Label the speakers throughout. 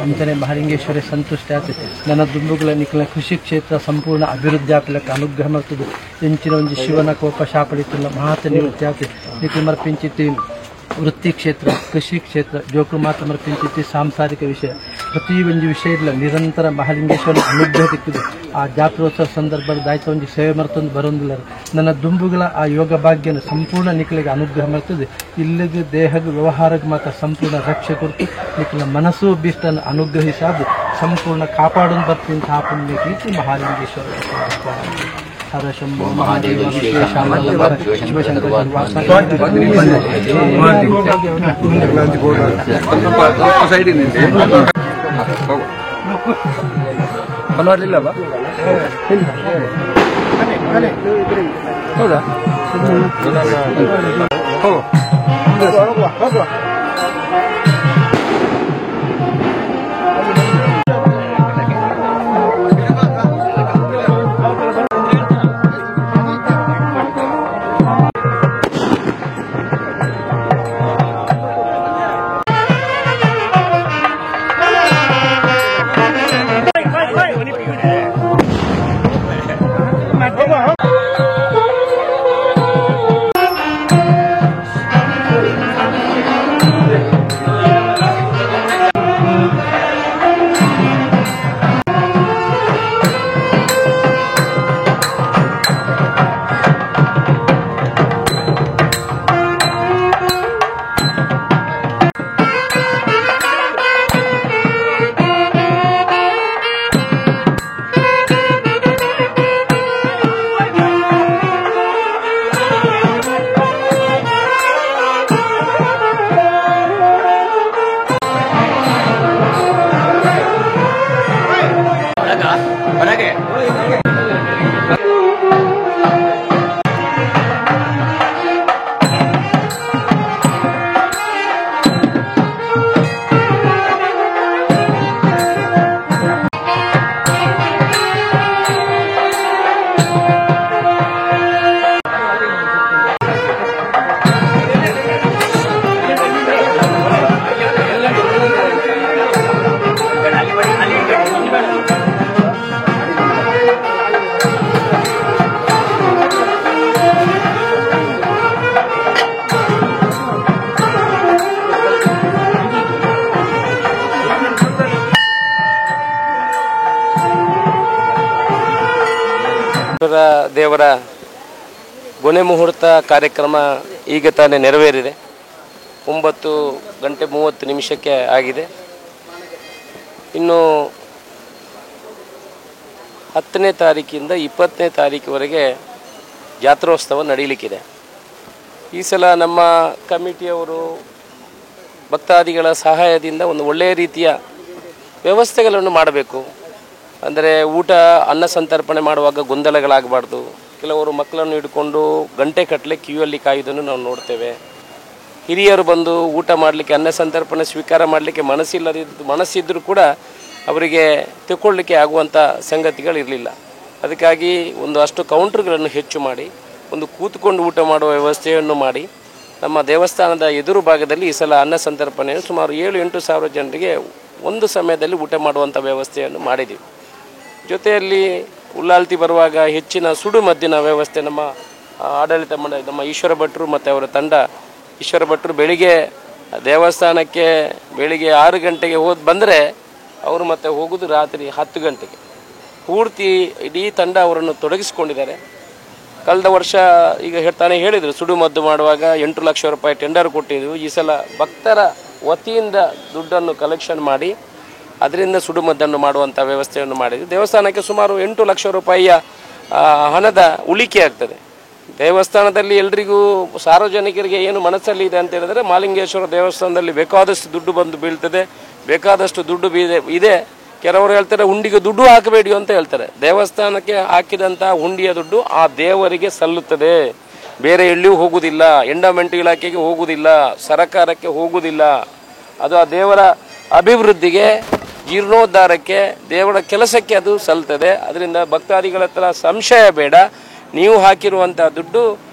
Speaker 1: ಅಂತಾನೆ ಮಹಾಲಿಂಗೇಶ್ವರ ಸಂತುಷ್ಟ ಆಯ್ತು. ನನ್ನ ದುಂಬುಗಳ ನಿಖಲ ಕೃಷಿ ಕ್ಷೇತ್ರ ಸಂಪೂರ್ಣ ಅಭಿವೃದ್ಧಿ ಆಗ್ಲಿಕ್ಕೆ ಅನುಗ್ರಹ ಮಾಡ್ತದೆ. ಎಂಚಿನ ಒಂದು ಶಿವನ ಕೋಪ ಶಾಪಡಿತಲ್ಲ ಮಹಾತ ನಿವೃತ್ತಿ ಆಗ್ತದೆ. ನಿಖಲು ಮರ್ಪಿಂಚಿತಿ ವೃತ್ತಿ ಕ್ಷೇತ್ರ, ಕೃಷಿ ಕ್ಷೇತ್ರ, ಜೋಕುಲು ಮಾತ್ರ ಮರ್ಪಿಂಚಿತಿ ಸಾಂಸಾರಿಕ ವಿಷಯ. ಪ್ರತಿ ಒಂದು ವಿಷಯದಲ್ಲಿ ನಿರಂತರ ಮಹಾಲಿಂಗೇಶ್ವರನ ಅನುಗ್ರಹ ಸಿಕ್ಕಿದೆ. ಆ ಜಾತ್ರೋತ್ಸವ ಸಂದರ್ಭದಲ್ಲಿ ದಾಯ್ತ ಒಂದು ಸೇವೆ ಮರ್ತೊಂದು ಬರೋದಿಲ್ಲ. ನನ್ನ ದುಂಬುಗಳ ಆ ಯೋಗ ಭಾಗ್ಯನ ಸಂಪೂರ್ಣ ನಿಖಲಿಗೆ ಅನುಗ್ರಹ ಮಾಡ್ತದೆ. ಇಲ್ಲಿಗೆ ದೇಹದ ವ್ಯವಹಾರಕ್ಕೆ ಮಾತ್ರ ಸಂಪೂರ್ಣ ರಕ್ಷೆ ಕೊಟ್ಟು ನಿಖಲ ಮನಸ್ಸು ಭೀಷ್ಟನ್ನು ಅನುಗ್ರಹಿಸಾದು ಸಂಪೂರ್ಣ ಕಾಪಾಡೋದು ಬರ್ತೀನಿ ಪುಣ್ಯ ಕೀರ್ತಿ ಮಹಾಲಿಂಗೇಶ್ವರ. ಹರ ಶಂಭೋ ಮಹಾದೇವ
Speaker 2: ಬನ್ವಾರ್ಲಿಲ್ಲ ಹೌದಾ ಹೋಗುವ ದೇವರ ಕೊನೆ ಮುಹೂರ್ತ ಕಾರ್ಯಕ್ರಮ ಈಗ ತಾನೇ ನೆರವೇರಿದೆ. 9:30 ಆಗಿದೆ. ಇನ್ನು 10ನೇ ತಾರೀಕಿಂದ 20ನೇ ತಾರೀಕಿವರೆಗೆ ಜಾತ್ರೋತ್ಸವ ನಡೆಯಲಿಕ್ಕಿದೆ. ಈ ಸಲ ನಮ್ಮ ಕಮಿಟಿಯವರು ಭಕ್ತಾದಿಗಳ ಸಹಾಯದಿಂದ ಒಂದು ಒಳ್ಳೆಯ ರೀತಿಯ ವ್ಯವಸ್ಥೆಗಳನ್ನು ಮಾಡಬೇಕು. ಅಂದರೆ ಊಟ ಅನ್ನ ಸಂತರ್ಪಣೆ ಮಾಡುವಾಗ ಗೊಂದಲಗಳಾಗಬಾರ್ದು. ಕೆಲವರು ಮಕ್ಕಳನ್ನು ಹಿಡ್ಕೊಂಡು ಗಂಟೆ ಕಟ್ಟಲೆ ಕ್ಯೂಯಲ್ಲಿ ಕಾಯುವುದನ್ನು ನಾವು ನೋಡ್ತೇವೆ. ಹಿರಿಯರು ಬಂದು ಊಟ ಮಾಡಲಿಕ್ಕೆ ಅನ್ನ ಸಂತರ್ಪಣೆ ಸ್ವೀಕಾರ ಮಾಡಲಿಕ್ಕೆ ಮನಸ್ಸಿದ್ದರೂ ಕೂಡ ಅವರಿಗೆ ತಗೊಳ್ಳಿಕ್ಕೆ ಆಗುವಂಥ ಸಂಗತಿಗಳಿರಲಿಲ್ಲ. ಅದಕ್ಕಾಗಿ ಅಷ್ಟು ಕೌಂಟರ್ಗಳನ್ನು ಹೆಚ್ಚು ಮಾಡಿ ಒಂದು ಕೂತ್ಕೊಂಡು ಊಟ ಮಾಡುವ ವ್ಯವಸ್ಥೆಯನ್ನು ಮಾಡಿ ನಮ್ಮ ದೇವಸ್ಥಾನದ ಎದುರು ಭಾಗದಲ್ಲಿ ಈ ಸಲ ಅನ್ನ ಸಂತರ್ಪಣೆಯನ್ನು ಸುಮಾರು 7-8 ಸಾವಿರ ಜನರಿಗೆ ಒಂದು ಸಮಯದಲ್ಲಿ ಊಟ ಮಾಡುವಂಥ ವ್ಯವಸ್ಥೆಯನ್ನು ಮಾಡಿದ್ದೀವಿ. ಜೊತೆಯಲ್ಲಿ ಉಳ್ಳಾಲ್ತಿ ಬರುವಾಗ ಹೆಚ್ಚಿನ ಸುಡು ಮದ್ದಿನ ವ್ಯವಸ್ಥೆ ನಮ್ಮ ಆಡಳಿತ ಮಂಡಳಿ ನಮ್ಮ ಈಶ್ವರ ಭಟ್ರು ಮತ್ತು ಅವರ ತಂಡ. ಈಶ್ವರ ಭಟ್ರು ಬೆಳಿಗ್ಗೆ ದೇವಸ್ಥಾನಕ್ಕೆ ಬೆಳಿಗ್ಗೆ 6 ಗಂಟೆಗೆ ಬಂದರೆ ಅವರು ಮತ್ತೆ ಹೋಗೋದು ರಾತ್ರಿ 10 ಗಂಟೆಗೆ. ಪೂರ್ತಿ ಇಡೀ ತಂಡ ಅವರನ್ನು ತೊಡಗಿಸಿಕೊಂಡಿದ್ದಾರೆ. ಕಳೆದ ವರ್ಷ ಈಗ ತಾನೇ ಹೇಳಿದರು, ಸುಡು ಮದ್ದು ಮಾಡುವಾಗ 8 ಲಕ್ಷ ರೂಪಾಯಿ ಟೆಂಡರ್ ಕೊಟ್ಟಿದ್ದು. ಈ ಸಲ ಭಕ್ತರ ವತಿಯಿಂದ ದುಡ್ಡನ್ನು ಕಲೆಕ್ಷನ್ ಮಾಡಿ ಅದರಿಂದ ಸುಡುಮದ್ದನ್ನು ಮಾಡುವಂಥ ವ್ಯವಸ್ಥೆಯನ್ನು ಮಾಡಿದ್ವಿ. ದೇವಸ್ಥಾನಕ್ಕೆ ಸುಮಾರು 8 ಲಕ್ಷ ರೂಪಾಯಿಯ ಹಣದ ಉಳಿಕೆ ಆಗ್ತದೆ. ದೇವಸ್ಥಾನದಲ್ಲಿ ಎಲ್ರಿಗೂ ಸಾರ್ವಜನಿಕರಿಗೆ ಏನು ಮನಸ್ಸಲ್ಲಿ ಇದೆ ಅಂತ ಹೇಳಿದ್ರೆ, ಮಹಾಲಿಂಗೇಶ್ವರ ದೇವಸ್ಥಾನದಲ್ಲಿ ಬೇಕಾದಷ್ಟು ದುಡ್ಡು ಬಂದು ಬೀಳ್ತದೆ, ಬೇಕಾದಷ್ಟು ದುಡ್ಡು ಇದೆ. ಕೆಲವರು ಹೇಳ್ತಾರೆ ಹುಂಡಿಗೆ ದುಡ್ಡು ಹಾಕಬೇಡಿ ಅಂತ ಹೇಳ್ತಾರೆ. ದೇವಸ್ಥಾನಕ್ಕೆ ಹಾಕಿದಂಥ ಹುಂಡಿಯ ದುಡ್ಡು ಆ ದೇವರಿಗೆ ಸಲ್ಲುತ್ತದೆ, ಬೇರೆ ಎಲ್ಲಿಯೂ ಹೋಗುವುದಿಲ್ಲ, ಎಂಡೋಮೆಂಟ್ ಇಲಾಖೆಗೆ ಹೋಗುವುದಿಲ್ಲ, ಸರ್ಕಾರಕ್ಕೆ ಹೋಗುವುದಿಲ್ಲ. ಅದು ಆ ದೇವರ ಅಭಿವೃದ್ಧಿಗೆ, ಜೀರ್ಣೋದ್ಧಾರಕ್ಕೆ, ದೇವರ ಕೆಲಸಕ್ಕೆ ಅದು ಸಲ್ತದೆ. ಅದರಿಂದ ಭಕ್ತಾದಿಗಳ ಹತ್ರ ಸಂಶಯ ಬೇಡ. ನೀವು ಹಾಕಿರುವಂಥ ದುಡ್ಡು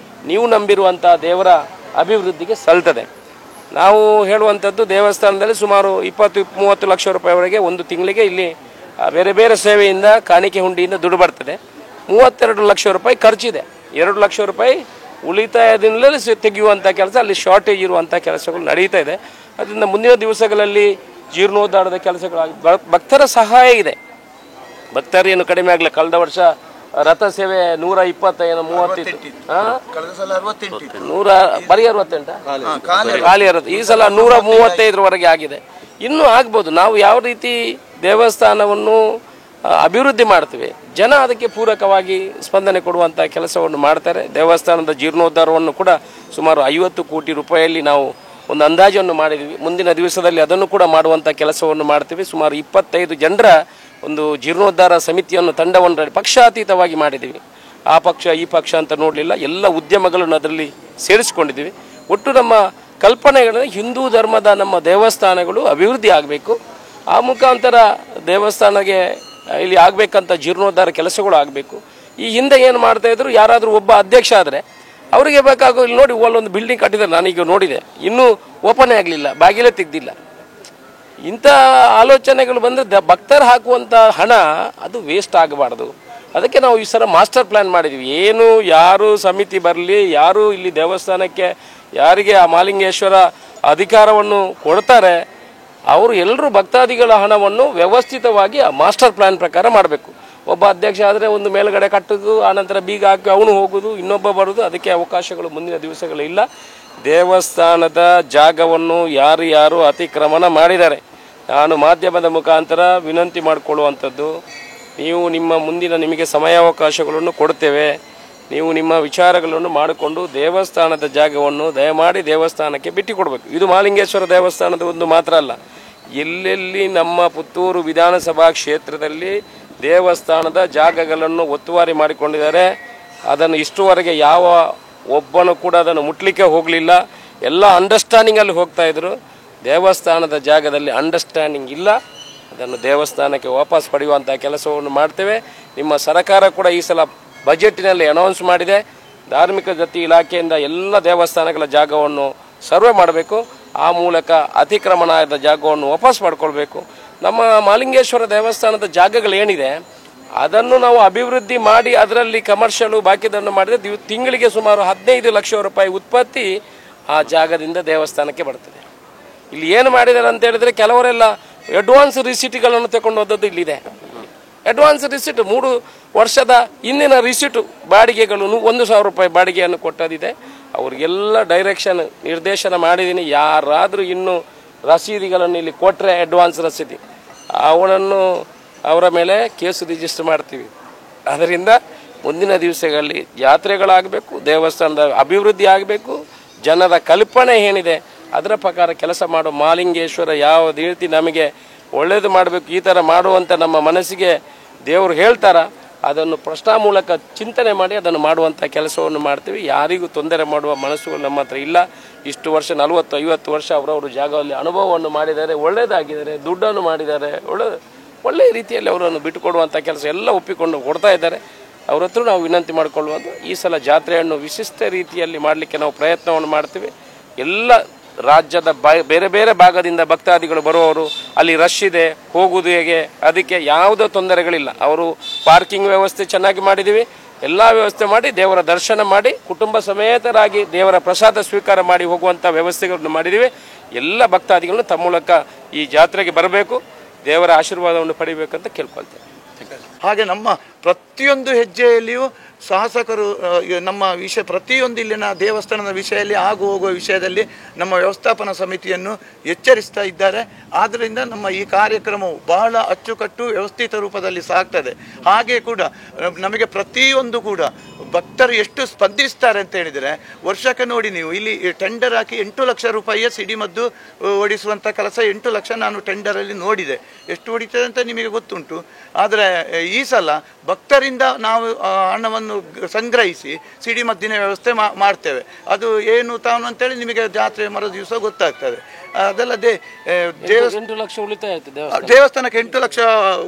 Speaker 2: ನೀವು ನಂಬಿರುವಂಥ ದೇವರ ಅಭಿವೃದ್ಧಿಗೆ ಸಲ್ತದೆ. ನಾವು ಹೇಳುವಂಥದ್ದು, ದೇವಸ್ಥಾನದಲ್ಲಿ ಸುಮಾರು 20-30 ಲಕ್ಷ ರೂಪಾಯಿವರೆಗೆ ಒಂದು ತಿಂಗಳಿಗೆ ಇಲ್ಲಿ ಬೇರೆ ಬೇರೆ ಸೇವೆಯಿಂದ ಕಾಣಿಕೆ ಹುಂಡಿಯಿಂದ ದುಡ್ಡು ಬರ್ತದೆ. 32 ಲಕ್ಷ ರೂಪಾಯಿ ಖರ್ಚಿದೆ. 2 ಲಕ್ಷ ರೂಪಾಯಿ ಉಳಿತಾಯದಿಂದಲೇ ತೆಗೆಯುವಂಥ ಕೆಲಸ, ಅಲ್ಲಿ ಶಾರ್ಟೇಜ್ ಇರುವಂಥ ಕೆಲಸಗಳು ನಡೀತಾ ಇದೆ. ಅದರಿಂದ ಮುಂದಿನ ದಿವಸಗಳಲ್ಲಿ ಜೀರ್ಣೋದ್ಧಾರದ ಕೆಲಸಗಳಾಗಿ ಭಕ್ತರ ಸಹಾಯ ಇದೆ. ಭಕ್ತರೇನು ಕಡಿಮೆ ಆಗಲಿ. ಕಳೆದ ವರ್ಷ ರಥ ಸೇವೆ 120-130 ಬರೀ 68 ಖಾಲಿ 60. ಈ ಸಲ 135ವರೆಗೆ ಆಗಿದೆ. ಇನ್ನೂ ಆಗ್ಬೋದು. ನಾವು ಯಾವ ರೀತಿ ದೇವಸ್ಥಾನವನ್ನು ಅಭಿವೃದ್ಧಿ ಮಾಡ್ತೀವಿ, ಜನ ಅದಕ್ಕೆ ಪೂರಕವಾಗಿ ಸ್ಪಂದನೆ ಕೊಡುವಂಥ ಕೆಲಸವನ್ನು ಮಾಡ್ತಾರೆ. ದೇವಸ್ಥಾನದ ಜೀರ್ಣೋದ್ಧಾರವನ್ನು ಕೂಡ ಸುಮಾರು 50 ಕೋಟಿ ರೂಪಾಯಿಯಲ್ಲಿ ನಾವು ಒಂದು ಅಂದಾಜನ್ನು ಮಾಡಿದ್ವಿ. ಮುಂದಿನ ದಿವಸದಲ್ಲಿ ಅದನ್ನು ಕೂಡ ಮಾಡುವಂಥ ಕೆಲಸವನ್ನು ಮಾಡ್ತೀವಿ. ಸುಮಾರು 25 ಜನರ ಒಂದು ಜೀರ್ಣೋದ್ಧಾರ ಸಮಿತಿಯನ್ನು, ತಂಡವನ್ನು ಪಕ್ಷಾತೀತವಾಗಿ ಮಾಡಿದ್ದೀವಿ. ಆ ಪಕ್ಷ ಈ ಪಕ್ಷ ಅಂತ ನೋಡಲಿಲ್ಲ, ಎಲ್ಲ ಉದ್ಯಮಗಳನ್ನು ಅದರಲ್ಲಿ ಸೇರಿಸಿಕೊಂಡಿದ್ದೀವಿ. ಒಟ್ಟು ನಮ್ಮ ಕಲ್ಪನೆಗಳನ್ನು ಹಿಂದೂ ಧರ್ಮದ ನಮ್ಮ ದೇವಸ್ಥಾನಗಳು ಅಭಿವೃದ್ಧಿ ಆಗಬೇಕು. ಆ ಮುಖಾಂತರ ದೇವಸ್ಥಾನಕ್ಕೆ ಇಲ್ಲಿ ಆಗಬೇಕಂತ ಜೀರ್ಣೋದ್ಧಾರ ಕೆಲಸಗಳು ಆಗಬೇಕು. ಈ ಹಿಂದೆ ಏನು ಮಾಡ್ತಾ ಇದ್ರು, ಯಾರಾದರೂ ಒಬ್ಬ ಅಧ್ಯಕ್ಷ ಆದರೆ ಅವರಿಗೆ ಬೇಕಾಗೋ, ಇಲ್ಲಿ ನೋಡಿ ಅಲ್ಲೊಂದು ಬಿಲ್ಡಿಂಗ್ ಕಟ್ಟಿದ್ದಾರೆ, ನಾನೀಗ ನೋಡಿದೆ, ಇನ್ನೂ ಓಪನ್ ಆಗಲಿಲ್ಲ, ಬಾಗಿಲೇ ತೆಗೆದಿಲ್ಲ. ಇಂಥ ಆಲೋಚನೆಗಳು ಬಂದರೆ ಭಕ್ತರು ಹಾಕುವಂಥ ಹಣ ಅದು ವೇಸ್ಟ್ ಆಗಬಾರ್ದು. ಅದಕ್ಕೆ ನಾವು ಈ ಸಲ ಮಾಸ್ಟರ್ ಪ್ಲ್ಯಾನ್ ಮಾಡಿದ್ವಿ. ಏನು ಯಾರು ಸಮಿತಿ ಬರಲಿ, ಯಾರು ಇಲ್ಲಿ ದೇವಸ್ಥಾನಕ್ಕೆ ಯಾರಿಗೆ ಆ ಮಹಾಲಿಂಗೇಶ್ವರ ಅಧಿಕಾರವನ್ನು ಕೊಡ್ತಾರೆ, ಅವರು ಎಲ್ಲರೂ ಭಕ್ತಾದಿಗಳ ಹಣವನ್ನು ವ್ಯವಸ್ಥಿತವಾಗಿ ಆ ಮಾಸ್ಟರ್ ಪ್ಲ್ಯಾನ್ ಪ್ರಕಾರ ಮಾಡಬೇಕು. ಒಬ್ಬ ಅಧ್ಯಕ್ಷ ಆದರೆ ಒಂದು ಮೇಲ್ಗಡೆ ಕಟ್ಟೋದು, ಆನಂತರ ಬೀಗ ಹಾಕಿ ಅವನು ಹೋಗೋದು, ಇನ್ನೊಬ್ಬ ಬರೋದು, ಅದಕ್ಕೆ ಅವಕಾಶಗಳು ಮುಂದಿನ ದಿವಸಗಳಿಲ್ಲ. ದೇವಸ್ಥಾನದ ಜಾಗವನ್ನು ಯಾರು ಅತಿಕ್ರಮಣ ಮಾಡಿದ್ದಾರೆ, ನಾನು ಮಾಧ್ಯಮದ ಮುಖಾಂತರ ವಿನಂತಿ ಮಾಡಿಕೊಳ್ಳುವಂಥದ್ದು, ನೀವು ನಿಮಗೆ ಸಮಯಾವಕಾಶಗಳನ್ನು ಕೊಡ್ತೇವೆ. ನೀವು ನಿಮ್ಮ ವಿಚಾರಗಳನ್ನು ಮಾಡಿಕೊಂಡು ದೇವಸ್ಥಾನದ ಜಾಗವನ್ನು ದಯಮಾಡಿ ದೇವಸ್ಥಾನಕ್ಕೆ ಬಿಟ್ಟುಕೊಡ್ಬೇಕು. ಇದು ಮಹಾಲಿಂಗೇಶ್ವರ ದೇವಸ್ಥಾನದ ಒಂದು ಮಾತ್ರ ಅಲ್ಲ, ಎಲ್ಲೆಲ್ಲಿ ನಮ್ಮ ಪುತ್ತೂರು ವಿಧಾನಸಭಾ ಕ್ಷೇತ್ರದಲ್ಲಿ ದೇವಸ್ಥಾನದ ಜಾಗಗಳನ್ನು ಒತ್ತುವರಿ ಮಾಡಿಕೊಂಡಿದ್ದಾರೆ. ಅದನ್ನು ಇಷ್ಟುವರೆಗೆ ಯಾವ ಒಬ್ಬನು ಕೂಡ ಅದನ್ನು ಮುಟ್ಲಿಕ್ಕೆ ಹೋಗಲಿಲ್ಲ. ಎಲ್ಲ ಅಂಡರ್ಸ್ಟ್ಯಾಂಡಿಂಗಲ್ಲಿ ಹೋಗ್ತಾ ಇದ್ರು. ದೇವಸ್ಥಾನದ ಜಾಗದಲ್ಲಿ ಅಂಡರ್ಸ್ಟ್ಯಾಂಡಿಂಗ್ ಇಲ್ಲ. ಅದನ್ನು ದೇವಸ್ಥಾನಕ್ಕೆ ವಾಪಸ್ ಪಡೆಯುವಂಥ ಕೆಲಸವನ್ನು ಮಾಡ್ತೇವೆ. ನಿಮ್ಮ ಸರ್ಕಾರ ಕೂಡ ಈ ಸಲ ಬಜೆಟ್ನಲ್ಲಿ ಅನೌನ್ಸ್ ಮಾಡಿದೆ. ಧಾರ್ಮಿಕ ದತ್ತಿ ಇಲಾಖೆಯಿಂದ ಎಲ್ಲ ದೇವಸ್ಥಾನಗಳ ಜಾಗವನ್ನು ಸರ್ವೆ ಮಾಡಬೇಕು. ಆ ಮೂಲಕ ಅತಿಕ್ರಮಣದ ಜಾಗವನ್ನು ವಾಪಸ್ ಮಾಡಿಕೊಳ್ಬೇಕು. ನಮ್ಮ ಮಹಾಲಿಂಗೇಶ್ವರ ದೇವಸ್ಥಾನದ ಜಾಗಗಳೇನಿದೆ ಅದನ್ನು ನಾವು ಅಭಿವೃದ್ಧಿ ಮಾಡಿ ಅದರಲ್ಲಿ ಕಮರ್ಷಿಯಲು ಬಾಕಿದನ್ನು ಮಾಡಿದರೆ ತಿಂಗಳಿಗೆ ಸುಮಾರು 15 ಲಕ್ಷ ರೂಪಾಯಿ ಉತ್ಪತ್ತಿ ಆ ಜಾಗದಿಂದ ದೇವಸ್ಥಾನಕ್ಕೆ ಬರ್ತದೆ. ಇಲ್ಲಿ ಏನು ಮಾಡಿದ್ದಾರೆ ಅಂತ ಹೇಳಿದ್ರೆ ಕೆಲವರೆಲ್ಲ ಅಡ್ವಾನ್ಸ್ ರಿಸಿಟ್ಗಳನ್ನು ತಗೊಂಡು ಹೋದದ್ದು ಇಲ್ಲಿದೆ. ಅಡ್ವಾನ್ಸ್ ರಿಸಿಟ್ 3 ವರ್ಷದ ಹಿಂದಿನ ರಿಸಿಟ್ ಬಾಡಿಗೆಗಳು 1,000 ರೂಪಾಯಿ ಬಾಡಿಗೆಯನ್ನು ಕೊಟ್ಟದಿದೆ. ಅವರಿಗೆಲ್ಲ ಡೈರೆಕ್ಷನ್ ನಿರ್ದೇಶನ ಮಾಡಿದ್ದೀನಿ. ಯಾರಾದರೂ ಇನ್ನೂ ರಸೀದಿಗಳನ್ನು ಇಲ್ಲಿ ಕೊಟ್ಟರೆ ಅಡ್ವಾನ್ಸ್ ರಸೀದಿ ಅವರ ಮೇಲೆ ಕೇಸು ರಿಜಿಸ್ಟರ್ ಮಾಡ್ತೀವಿ. ಅದರಿಂದ ಮುಂದಿನ ದಿವಸಗಳಲ್ಲಿ ಜಾತ್ರೆಗಳಾಗಬೇಕು, ದೇವಸ್ಥಾನದ ಅಭಿವೃದ್ಧಿ ಆಗಬೇಕು, ಜನರ ಕಲ್ಪನೆ ಏನಿದೆ ಅದರ ಪ್ರಕಾರ ಕೆಲಸ ಮಾಡೋ ಮಹಾಲಿಂಗೇಶ್ವರ ಯಾವ ರೀತಿ ನಮಗೆ ಒಳ್ಳೆಯದು ಮಾಡಬೇಕು ಈ ಥರ ಮಾಡುವಂಥ ನಮ್ಮ ಮನಸ್ಸಿಗೆ ದೇವರು ಹೇಳ್ತಾರ ಅದನ್ನು ಪ್ರಶ್ನಾ ಮೂಲಕ ಚಿಂತನೆ ಮಾಡಿ ಅದನ್ನು ಮಾಡುವಂಥ ಕೆಲಸವನ್ನು ಮಾಡ್ತೀವಿ. ಯಾರಿಗೂ ತೊಂದರೆ ಮಾಡುವ ಮನಸ್ಸುಗಳು ನಮ್ಮ ಹತ್ರ ಇಲ್ಲ. ಇಷ್ಟು ವರ್ಷ 40-50 ವರ್ಷ ಅವರವರು ಜಾಗದಲ್ಲಿ ಅನುಭವವನ್ನು ಮಾಡಿದ್ದಾರೆ, ಒಳ್ಳೆಯದಾಗಿದ್ದಾರೆ, ದುಡ್ಡನ್ನು ಮಾಡಿದ್ದಾರೆ, ಒಳ್ಳೆಯ ರೀತಿಯಲ್ಲಿ ಅವರನ್ನು ಬಿಟ್ಟುಕೊಡುವಂಥ ಕೆಲಸ ಎಲ್ಲ ಒಪ್ಪಿಕೊಂಡು ಕೊಡ್ತಾ ಇದ್ದಾರೆ. ಅವ್ರ ಹತ್ರ ನಾವು ವಿನಂತಿ ಮಾಡಿಕೊಳ್ಳುವುದು ಈ ಸಲ ಜಾತ್ರೆಯನ್ನು ವಿಶಿಷ್ಟ ರೀತಿಯಲ್ಲಿ ಮಾಡಲಿಕ್ಕೆ ನಾವು ಪ್ರಯತ್ನವನ್ನು ಮಾಡ್ತೀವಿ. ಎಲ್ಲ ರಾಜ್ಯದ ಬೇರೆ ಬೇರೆ ಭಾಗದಿಂದ ಭಕ್ತಾದಿಗಳು ಬರುವವರು, ಅಲ್ಲಿ ರಶ್ ಇದೆ, ಹೋಗುವುದು ಹೇಗೆ, ಅದಕ್ಕೆ ಯಾವುದೇ ತೊಂದರೆಗಳಿಲ್ಲ. ಅವರು ಪಾರ್ಕಿಂಗ್ ವ್ಯವಸ್ಥೆ ಚೆನ್ನಾಗಿ ಮಾಡಿದ್ದೀವಿ. ಎಲ್ಲ ವ್ಯವಸ್ಥೆ ಮಾಡಿ ದೇವರ ದರ್ಶನ ಮಾಡಿ ಕುಟುಂಬ ಸಮೇತರಾಗಿ ದೇವರ ಪ್ರಸಾದ ಸ್ವೀಕಾರ ಮಾಡಿ ಹೋಗುವಂಥ ವ್ಯವಸ್ಥೆಗಳನ್ನು ಮಾಡಿದ್ದೀವಿ. ಎಲ್ಲ ಭಕ್ತಾದಿಗಳನ್ನು ತಮ್ಮ ಮೂಲಕ ಈ ಜಾತ್ರೆಗೆ ಬರಬೇಕು, ದೇವರ ಆಶೀರ್ವಾದವನ್ನು ಪಡಿಬೇಕಂತ ಕೇಳ್ಕೊಳ್ತೇವೆ.
Speaker 3: ಹಾಗೆ ನಮ್ಮ ಪ್ರತಿಯೊಂದು ಹೆಜ್ಜೆಯಲ್ಲಿಯೂ ಶಾಸಕರು ನಮ್ಮ ಪ್ರತಿಯೊಂದು ಇಲ್ಲಿನ ದೇವಸ್ಥಾನದ ವಿಷಯದಲ್ಲಿ ಆಗು ಹೋಗುವ ವಿಷಯದಲ್ಲಿ ನಮ್ಮ ವ್ಯವಸ್ಥಾಪನಾ ಸಮಿತಿಯನ್ನು ಎಚ್ಚರಿಸ್ತಾ ಇದ್ದಾರೆ. ಆದ್ದರಿಂದ ನಮ್ಮ ಈ ಕಾರ್ಯಕ್ರಮವು ಬಹಳ ಅಚ್ಚುಕಟ್ಟು ವ್ಯವಸ್ಥಿತ ರೂಪದಲ್ಲಿ ಸಾಗ್ತದೆ. ಹಾಗೆ ಕೂಡ ನಮಗೆ ಪ್ರತಿಯೊಂದು ಕೂಡ ಭಕ್ತರು ಎಷ್ಟು ಸ್ಪಂದಿಸ್ತಾರೆ ಅಂತ ಹೇಳಿದರೆ, ವರ್ಷಕ್ಕೆ ನೋಡಿ ನೀವು ಇಲ್ಲಿ ಟೆಂಡರ್ ಹಾಕಿ 8 ಲಕ್ಷ ರೂಪಾಯಿಯ ಸಿಡಿಮದ್ದು ಓಡಿಸುವಂಥ ಕೆಲಸ 8 ಲಕ್ಷ ನಾನು ಟೆಂಡರಲ್ಲಿ ನೋಡಿದೆ. ಎಷ್ಟು ಹೊಡಿತದೆ ಅಂತ ನಿಮಗೆ ಗೊತ್ತುಂಟು. ಆದರೆ ಈ ಸಲ ಭಕ್ತರಿಂದ ನಾವು ಹಣವನ್ನು ಸಂಗ್ರಹಿಸಿ ಸಿಡಿಮದ್ದಿನ ವ್ಯವಸ್ಥೆ ಮಾಡ್ತೇವೆ. ಅದು ಏನು ತಾನು ಅಂತೇಳಿ ನಿಮಗೆ ಜಾತ್ರೆ ಮರು ದಿವಸ ಗೊತ್ತಾಗ್ತದೆ. ಅದಲ್ಲದೆ
Speaker 2: 8 ಲಕ್ಷ ಉಳಿತಾಯ
Speaker 3: ದೇವಸ್ಥಾನಕ್ಕೆ 8 ಲಕ್ಷ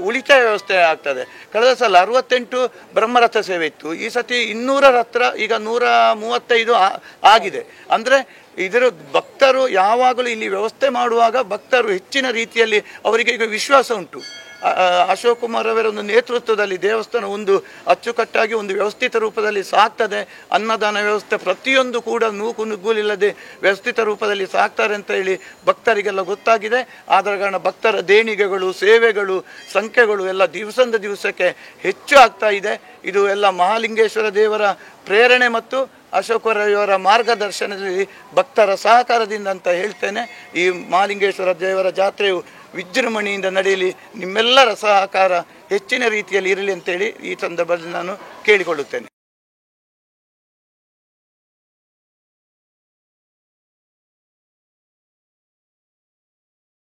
Speaker 3: ಉಳಿತಾಯ ವ್ಯವಸ್ಥೆ ಆಗ್ತದೆ. ಕಳೆದ ಸಲ 68 ಬ್ರಹ್ಮರಥ ಸೇವೆ ಇತ್ತು. ಈ ಸತಿ 200 ಹತ್ರ ಈಗ 135 ಆಗಿದೆ. ಅಂದರೆ ಇದರ ಭಕ್ತರು ಯಾವಾಗಲೂ ಇಲ್ಲಿ ವ್ಯವಸ್ಥೆ ಮಾಡುವಾಗ ಭಕ್ತರು ಹೆಚ್ಚಿನ ರೀತಿಯಲ್ಲಿ ಅವರಿಗೆ ಈಗ ವಿಶ್ವಾಸ ಉಂಟು. ಅಶೋಕ್ ಕುಮಾರ್ ಅವರ ಒಂದು ನೇತೃತ್ವದಲ್ಲಿ ದೇವಸ್ಥಾನ ಒಂದು ಅಚ್ಚುಕಟ್ಟಾಗಿ ಒಂದು ವ್ಯವಸ್ಥಿತ ರೂಪದಲ್ಲಿ ಸಾಕ್ತದೆ. ಅನ್ನದಾನ ವ್ಯವಸ್ಥೆ ಪ್ರತಿಯೊಂದು ಕೂಡ ನೂಕು ನುಗ್ಗುಲಿಲ್ಲದೆ ವ್ಯವಸ್ಥಿತ ರೂಪದಲ್ಲಿ ಸಾಕ್ತಾರೆ ಅಂತ ಹೇಳಿ ಭಕ್ತರಿಗೆಲ್ಲ ಗೊತ್ತಾಗಿದೆ. ಆದ ಕಾರಣ ಭಕ್ತರ ದೇಣಿಗೆಗಳು, ಸೇವೆಗಳು, ಸಂಖ್ಯೆಗಳು ಎಲ್ಲ ದಿವಸದಿಂದ ದಿವಸಕ್ಕೆ ಹೆಚ್ಚು ಆಗ್ತಾ ಇದೆ. ಇದು ಎಲ್ಲ ಮಹಾಲಿಂಗೇಶ್ವರ ದೇವರ ಪ್ರೇರಣೆ ಮತ್ತು ಅಶೋಕ್ ರವಿಯವರ ಮಾರ್ಗದರ್ಶನದಲ್ಲಿ ಭಕ್ತರ ಸಹಕಾರದಿಂದ ಅಂತ ಹೇಳ್ತೇನೆ. ಈ ಮಹಾಲಿಂಗೇಶ್ವರ ದೇವರ ಜಾತ್ರೆಯು ವಿಜೃಂಭಣೆಯಿಂದ ನಡೆಯಲಿ, ನಿಮ್ಮೆಲ್ಲರ ಸಹಕಾರ ಹೆಚ್ಚಿನ ರೀತಿಯಲ್ಲಿ ಇರಲಿ ಅಂತೇಳಿ ಈ ಸಂದರ್ಭದಲ್ಲಿ ನಾನು ಕೇಳಿಕೊಳ್ಳುತ್ತೇನೆ.